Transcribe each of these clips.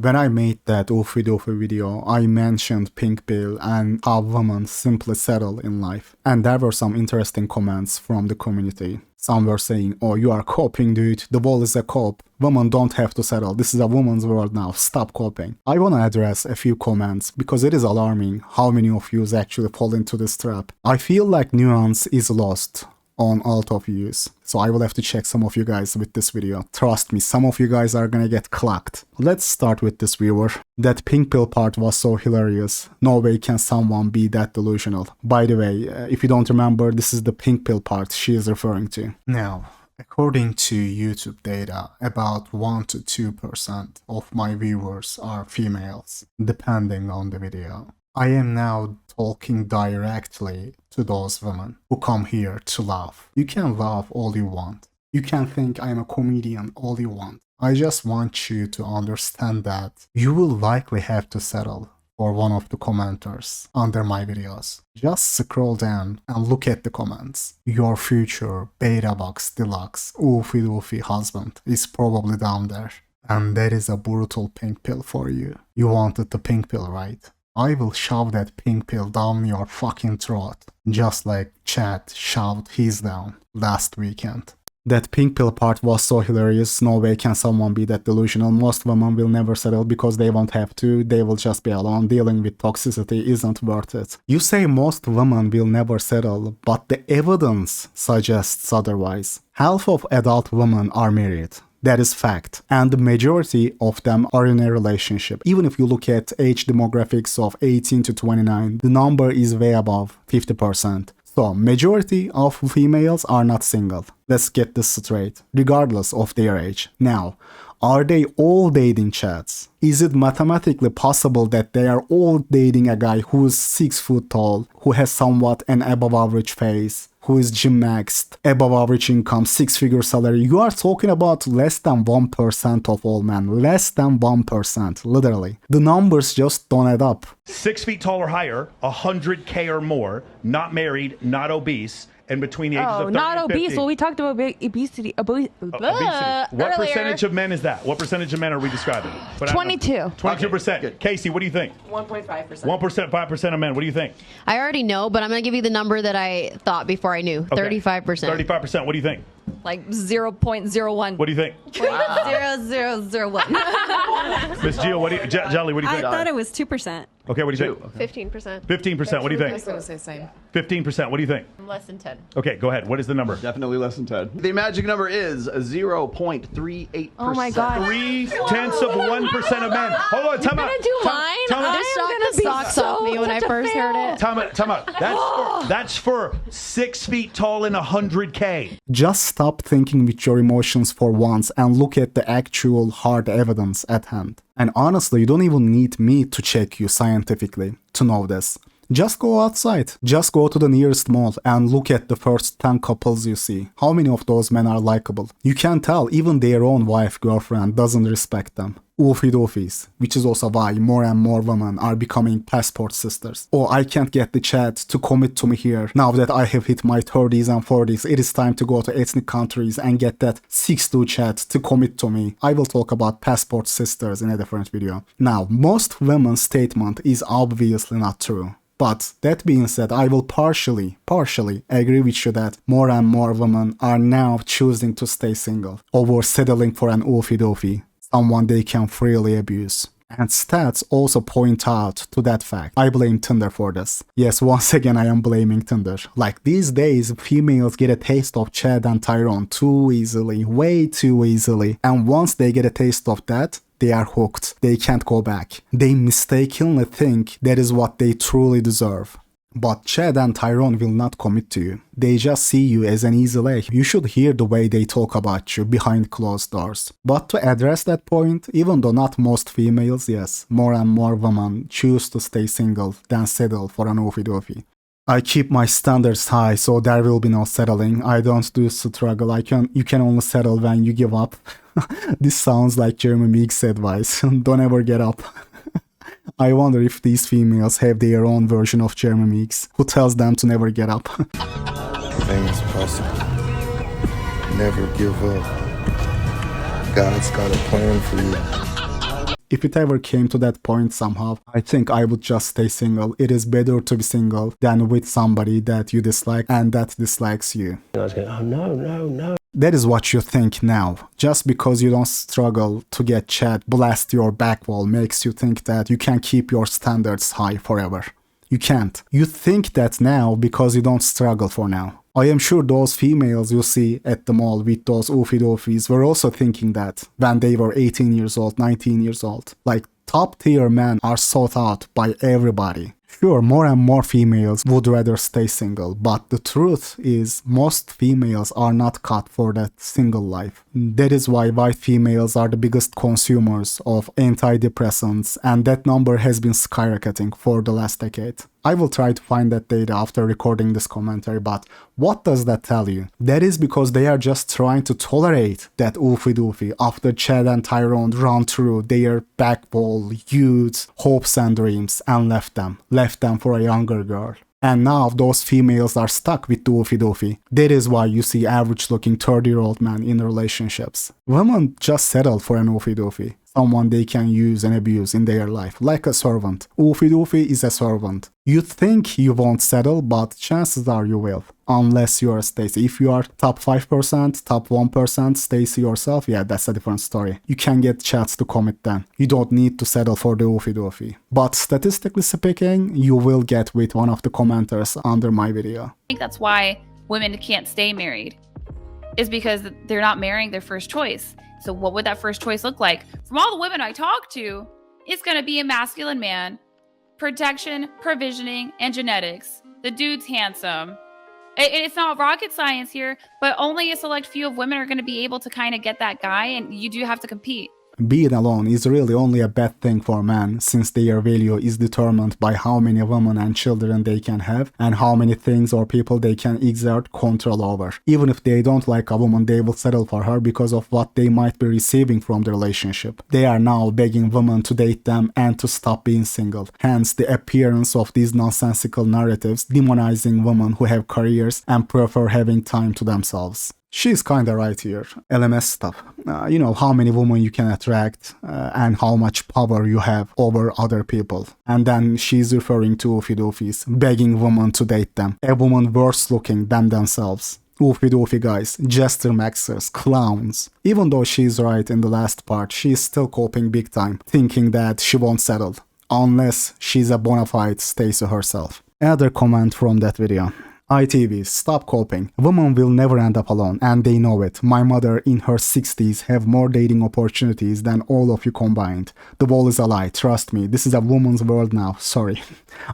when I made that Oofy Doofy video, I mentioned pink pill and how women simply settle in life. And there were some interesting comments from the community. Some were saying, oh, you are coping, dude. The world is a cope. Women don't have to settle. This is a woman's world now. Stop coping. I want to address a few comments because it is alarming how many of you actually fall into this trap. I feel like nuance is lost on alt of views. So I will have to check some of you guys with this video. Trust me, some of you guys are gonna get clocked. Let's start with this viewer. That pink pill part was so hilarious. No way can someone be that delusional. By the way, if you don't remember, this is the pink pill part she is referring to. Now, according to YouTube data, about 1 to 2% of my viewers are females, depending on the video. I am now talking directly to those women who come here to laugh. You can laugh all you want. You can think I'm a comedian all you want. I just want you to understand that you will likely have to settle for one of the commenters under my videos. Just scroll down and look at the comments. Your future beta box deluxe oofy doofy husband is probably down there. And that is a brutal pink pill for you. You wanted the pink pill, right? I will shove that pink pill down your fucking throat, just like Chad shoved his down last weekend. That pink pill part was so hilarious. No way can someone be that delusional. Most women will never settle because they won't have to. They will just be alone. Dealing with toxicity isn't worth it. You say most women will never settle, but the evidence suggests otherwise. Half of adult women are married. That is fact. And the majority of them are in a relationship. Even if you look at age demographics of 18 to 29, the number is way above 50%. So, majority of females are not single. Let's get this straight, regardless of their age. Now, are they all dating Chads? Is it mathematically possible that they are all dating a guy who is 6 foot tall, who has somewhat an above average face, who is gym maxed, above average income, 6-figure salary? You are talking about less than 1% of all men. Less than 1%, literally. The numbers just don't add up. 6 feet tall or higher, 100K or more, not married, not obese, and between the ages of 30 not and 50. obese. Well, we talked about obesity. Obesity. What Earlier. percentage of men is that? What percentage of men are we describing? 22. 22%. Okay, Casey, what do you think? 1.5%. 1%, 5% of men. What do you think? I already know, but I'm going to give you the number that I thought before I knew. Okay. 35%. 35%. What do you think? Like 0.01. What do you think? 0.0001. Miss Gio, Jelly, what do you I think? thought it was 2%. Okay, what do you think? 15%. 15%. What do you I think? was going to say same. 15%. What do you think? Less than 10. Okay, go ahead. What is the number? Definitely less than 10. The magic number is 0.38%. Oh my God. 0.3% of men. Hold on, time out. Gonna do mine? Time out. This shocked the socks off me when I first heard it. Time out. That's for 6 feet tall and 100K. Just stop thinking with your emotions for once and look at the actual hard evidence at hand. And honestly, you don't even need me to check you scientifically to know this. Just go outside. Just go to the nearest mall and look at the first 10 couples you see. How many of those men are likable? You can tell even their own wife, girlfriend doesn't respect them. Oofy doofies, which is also why more and more women are becoming passport sisters. Oh, I can't get the Chad to commit to me here. Now that I have hit my 30s and 40s, it is time to go to ethnic countries and get that 6'2" Chad to commit to me. I will talk about passport sisters in a different video. Now, most women's statement is obviously not true. But that being said, I will partially agree with you that more and more women are now choosing to stay single over settling for an oofy doofy, someone they can freely abuse. And stats also point out to that fact. I blame Tinder for this. Yes, once again I am blaming Tinder. Like these days, females get a taste of Chad and Tyrone too easily, way too easily. And once they get a taste of that, they are hooked. They can't go back. They mistakenly think that is what they truly deserve. But Chad and Tyrone will not commit to you. They just see you as an easy lay. You should hear the way they talk about you behind closed doors. But to address that point, even though not most females, yes, more and more women choose to stay single than settle for an oofy doofy. I keep my standards high, so there will be no settling. I don't do struggle. You can only settle when you give up. This sounds like Jeremy Meeks' advice. Don't ever get up. I wonder if these females have their own version of Jeremy Meeks, who tells them to never get up. Things possible. Never give up. God's got a plan for you. If it ever came to that point somehow, I think I would just stay single. It is better to be single than with somebody that you dislike and that dislikes you. I was going, oh no, no, no. That is what you think now. Just because you don't struggle to get chat blast your back wall makes you think that you can keep your standards high forever. You can't. You think that now because you don't struggle for now. I am sure those females you see at the mall with those oofy doofies were also thinking that when they were 18 years old, 19 years old. Like, top tier men are sought out by everybody. Sure, more and more females would rather stay single, but the truth is most females are not cut for that single life. That is why white females are the biggest consumers of antidepressants, and that number has been skyrocketing for the last decade. I will try to find that data after recording this commentary, but what does that tell you? That is because they are just trying to tolerate that oofy doofy after Chad and Tyrone run through their back wall, youths, hopes and dreams and left them for a younger girl. And now those females are stuck with the oofy doofy. That is why you see average looking 30-year-old men in relationships. Women just settle for an oofy doofy. Someone they can use and abuse in their life, like a servant. Oofy doofy is a servant. You think you won't settle, but chances are you will. Unless you are Stacy. If you are top 5%, top 1% Stacy yourself, yeah, that's a different story. You can get chats to commit then. You don't need to settle for the oofy doofy. But statistically speaking, you will get with one of the commenters under my video. I think that's why women can't stay married, is because they're not marrying their first choice. So what would that first choice look like? From all the women I talk to, it's going to be a masculine man, protection, provisioning, and genetics. The dude's handsome. It's not rocket science here, but only a select few of women are going to be able to kind of get that guy, and you do have to compete. Being alone is really only a bad thing for men, since their value is determined by how many women and children they can have and how many things or people they can exert control over. Even if they don't like a woman, they will settle for her because of what they might be receiving from the relationship. They are now begging women to date them and to stop being single. Hence the appearance of these nonsensical narratives demonizing women who have careers and prefer having time to themselves. She's kinda right here. LMS stuff. You know how many women you can attract and how much power you have over other people. And then she's referring to oofy doofies, begging women to date them. A woman worse looking than themselves. Oofy doofy guys, jester maxers, clowns. Even though she's right in the last part, she's still coping big time, thinking that she won't settle. Unless she's a bona fide Stacy herself. Another comment from that video. ITVs, stop coping. Women will never end up alone, and they know it. My mother in her 60s have more dating opportunities than all of you combined. The wall is a lie, trust me. This is a woman's world now, sorry.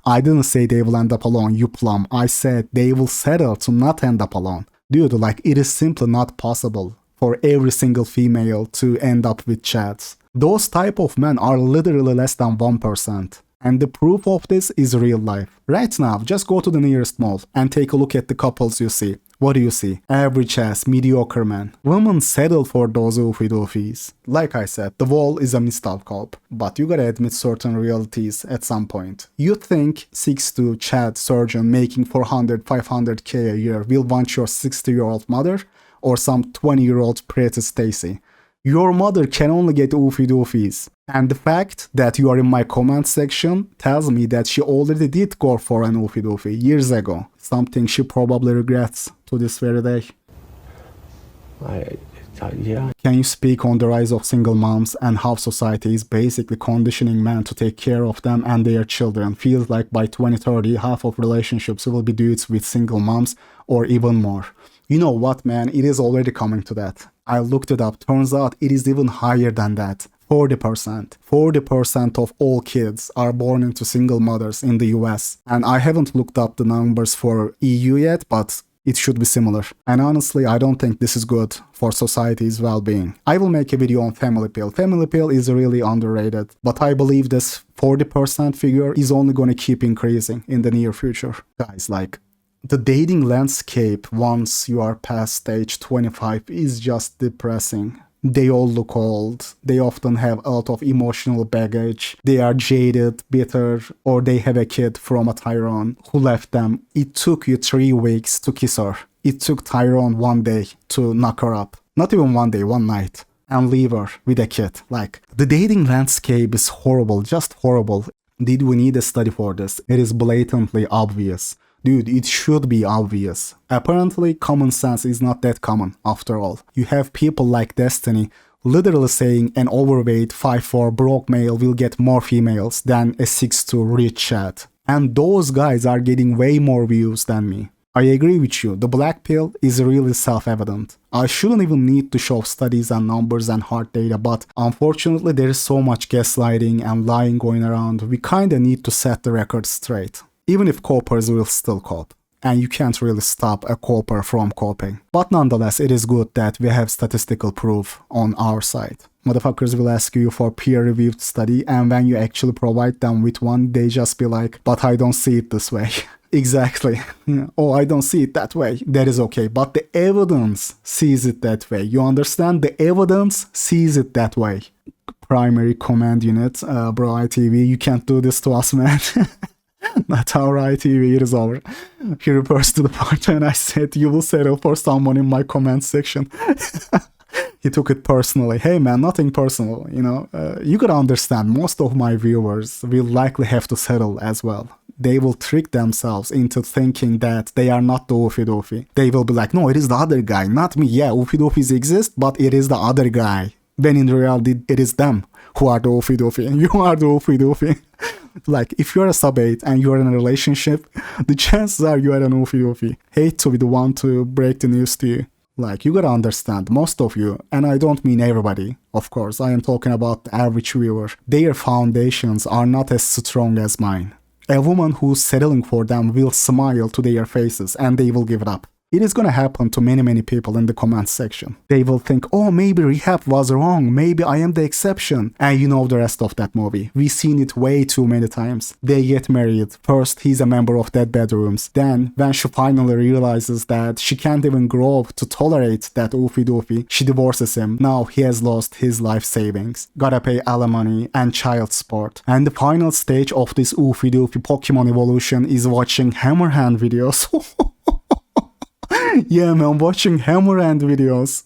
I didn't say they will end up alone, you plum. I said they will settle to not end up alone. Dude, like, it is simply not possible for every single female to end up with chads. Those type of men are literally less than 1%. And the proof of this is real life. Right now, just go to the nearest mall and take a look at the couples you see. What do you see? Average ass, mediocre men. Women settle for those oofy doofies. Like I said, the wall is a missed out cope, but you gotta admit certain realities at some point. You think 6'2" Chad surgeon making 400-500k a year will want your 60-year-old mother or some 20-year-old pretty Stacy? Your mother can only get oofy doofies. And the fact that you are in my comment section tells me that she already did go for an oofy doofy years ago. Something she probably regrets to this very day. Yeah. Can you speak on the rise of single moms and how society is basically conditioning men to take care of them and their children? Feels like by 2030, half of relationships will be dudes with single moms or even more. You know what, man? It is already coming to that. I looked it up. Turns out it is even higher than that. 40%. 40% of all kids are born into single mothers in the US. And I haven't looked up the numbers for EU yet, but it should be similar. And honestly, I don't think this is good for society's well-being. I will make a video on family pill. Family pill is really underrated, but I believe this 40% figure is only going to keep increasing in the near future. Guys, like, the dating landscape once you are past age 25 is just depressing. They all look old, they often have a lot of emotional baggage, they are jaded, bitter, or they have a kid from a Tyrone who left them. It took you 3 weeks to kiss her. It took Tyrone 1 day to knock her up. Not even 1 day, 1 night. and leave her with a kid. Like, the dating landscape is horrible, just horrible. Did we need a study for this? It is blatantly obvious. Dude, it should be obvious. Apparently, common sense is not that common, after all. You have people like Destiny literally saying an overweight 5'4" broke male will get more females than a 6'2" rich Chad. And those guys are getting way more views than me. I agree with you, the black pill is really self-evident. I shouldn't even need to show studies and numbers and hard data, but unfortunately there is so much gaslighting and lying going around, we kinda need to set the record straight. Even if copers will still cope. And you can't really stop a coper from coping. But nonetheless, it is good that we have statistical proof on our side. Motherfuckers will ask you for peer-reviewed study, and when you actually provide them with one, they just be like, but I don't see it this way. Exactly. Oh, I don't see it that way. That is okay. But the evidence sees it that way. You understand? The evidence sees it that way. Primary command unit, bro, ITV, you can't do this to us, man. Not our ITV, it is over. He refers to the part when I said, you will settle for someone in my comment section. He took it personally. Hey man, nothing personal, you know. You gotta understand, most of my viewers will likely have to settle as well. They will trick themselves into thinking that they are not the Oofy Doofy. They will be like, no, it is the other guy, not me. Yeah, Oofy Doofys exist, but it is the other guy. When in reality, it is them who are the Oofy Doofy, and you are the Oofy Doofy. Like, if you're a sub-8 and you're in a relationship, the chances are you are an Oofy Doofy. Hate to be the one to break the news to you. Like, you gotta understand, most of you, and I don't mean everybody, of course, I am talking about the average viewer, their foundations are not as strong as mine. A woman who's settling for them will smile to their faces and they will give it up. It is gonna happen to many people in the comments section. They will think, oh, maybe Rehab was wrong, maybe I am the exception. And you know the rest of that movie. We've seen it way too many times. They get married. First, he's a member of Dead Bedrooms. Then, when she finally realizes that she can't even grow up to tolerate that Oofy Doofy, she divorces him. Now he has lost his life savings. Gotta pay alimony and child support. And the final stage of this Oofy Doofy Pokemon evolution is watching Hammerhand videos. Yeah, man, watching Hammerhand videos.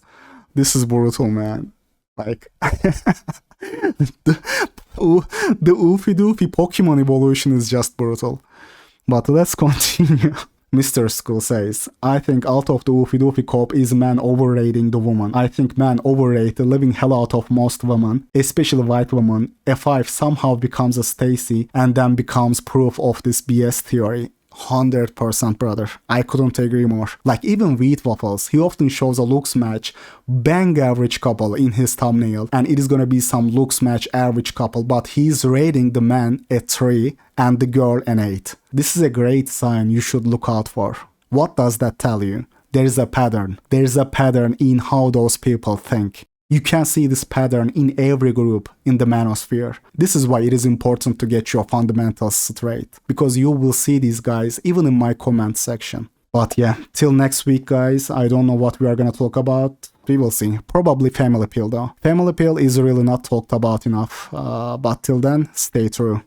This is brutal, man. Like, the Oofy Doofy Pokemon evolution is just brutal. But let's continue. Mr. School says, I think out of the Oofy Doofy cop is man overrating the woman. I think man overrate the living hell out of most women, especially white women. F5 somehow becomes a Stacy and then becomes proof of this BS theory. 100% brother. I couldn't agree more. Like, even Wheat Waffles, he often shows a looks match bang average couple in his thumbnail, and it is gonna be some looks match average couple, but he's rating the man a 3 and the girl an 8. This is a great sign you should look out for. What does that tell you? There is a pattern. There is a pattern in how those people think. You can see this pattern in every group in the manosphere. This is why it is important to get your fundamentals straight, because you will see these guys even in my comment section. But yeah, till next week guys, I don't know what we are gonna talk about. We will see. Probably Family Pill though. Family Pill is really not talked about enough, but till then, stay true.